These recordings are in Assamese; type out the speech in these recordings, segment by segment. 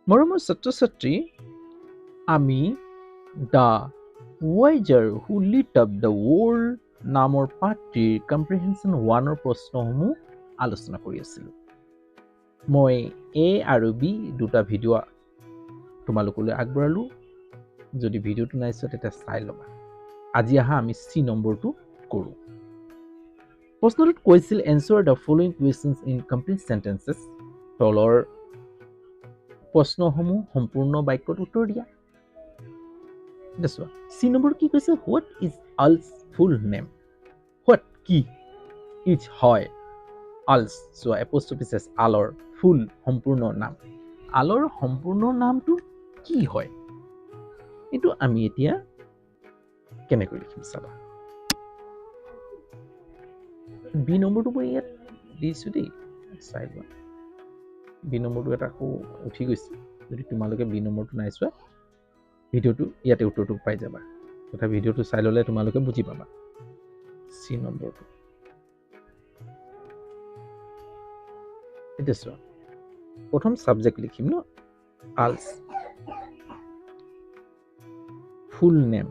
মৰমৰ ছাত্ৰ-ছাত্ৰী, আমি দ্য ৱাইজাৰ who lit up the world নামৰ পাঠটিৰ কম্প্ৰিহেনশ্যন 1ৰ প্ৰশ্নসমূহ আলোচনা কৰি আছিলোঁ। মই A আৰু B দুটা ভিডিঅ' তোমালোকলৈ আগবঢ়ালোঁ। যদি ভিডিঅ'টো নাই চোৱা তেতিয়া চাই ল'বা। আজি আহা আমি C নম্বৰটো কৰোঁ। প্ৰশ্নটোত কৈছিল answer the following questions in complete sentences. তলৰ প্ৰশ্নসমূহ সম্পূৰ্ণ বাক্যত উত্তৰ দিয়া। চি নম্বৰ কি কৈছে? What is Al's full name? What কি? ইজ হয়। আলছ চোৱা এপ'ষ্ট্ৰফিছ এছ আলৰ ফুল সম্পূৰ্ণ নাম। আলৰ সম্পূৰ্ণ নামটো কি হয়? এইটো আমি এতিয়া কেনেকৈ লিখিম চাবা। বি নম্বৰটো মই ইয়াত দিছোঁ দেই, চাই লোৱা। বি নম্বৰটো এটা আকৌ উঠি গৈছে। যদি তোমালোকে বি নম্বৰটো নাই চোৱা ভিডিঅ'টো ইয়াতে উত্তৰটো পাই যাবা। তথা ভিডিঅ'টো চাই ল'লে তোমালোকে বুজি পাবা। চি নম্বৰটো এতিয়া চোৱা, প্ৰথম ছাবজেক্ট লিখিম ন, Al's full name.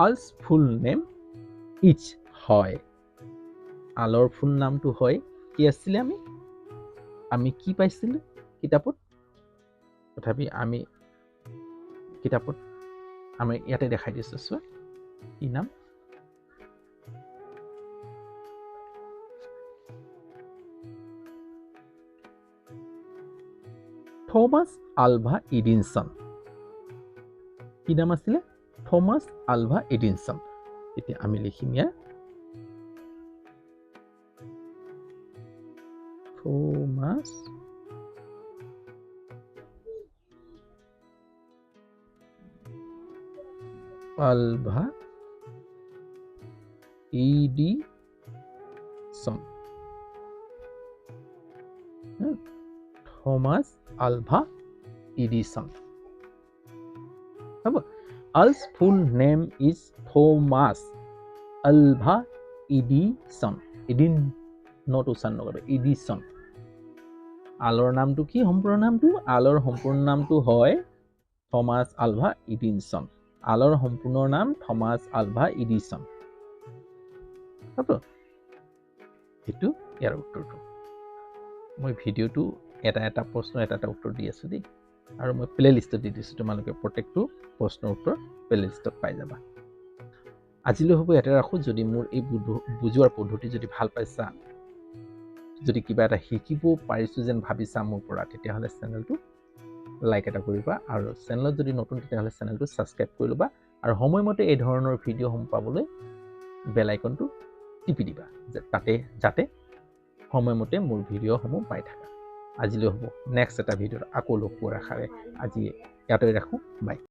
Al's full name is হয়। আলৰ ফুল নামটো হয়। কি আছিলে আমি কি পাইছিলোঁ কিতাপত? তথাপি আমি কিতাপত আমি ইয়াতে দেখাই দিছোঁ চোৱা কি নাম। Thomas Alva Edison. কি নাম আছিলে? Thomas Alva Edison. এতিয়া আমি লিখিম ইয়াৰ Thomas Alva Edison. Thomas Alva Edison হ'ব। Al's full name is Thomas Alva Edison. Edin not উচ্চাৰণ নকৰিবা, এডিনছন। আলৰ নামটো কি? সম্পূৰ্ণ নামটো? আলৰ সম্পূৰ্ণ নামটো হয় থমাছ আলভা এডিনছন। আলৰ সম্পূৰ্ণ নাম থমাছ আলভা এডিনছন হ'ব। এইটো ইয়াৰ উত্তৰটো। মই ভিডিঅ'টো এটা প্ৰশ্ন এটা উত্তৰ দি আছোঁ দেই, আৰু মই প্লে লিষ্টত দি দিছোঁ। তোমালোকে প্ৰত্যেকটো প্ৰশ্নৰ উত্তৰ প্লে লিষ্টত পাই যাবা। আজিলৈ হ'ব ইয়াতে ৰাখোঁ। যদি মোৰ এই বুজোৱাৰ পদ্ধতি যদি ভাল পাইছা, যদি কিবা এটা শিকিব পাৰিছোঁ যেন ভাবিছা মোৰ পৰা, তেতিয়াহ'লে চেনেলটো লাইক এটা কৰিবা, আৰু চেনেলত যদি নতুন তেতিয়াহ'লে চেনেলটো ছাবস্ক্ৰাইব কৰি ল'বা, আৰু সময়মতে এই ধৰণৰ ভিডিঅ'সমূহ পাবলৈ বেল আইকনটো টিপি দিবা, যাতে সময়মতে মোৰ ভিডিঅ'সমূহ পাই থাকা। আজিলৈ হ'ব। নেক্সট এটা ভিডিঅ'ত আকৌ লগ পোৱাৰ আশাৰে আজি ইয়াতে ৰাখোঁ। বাই।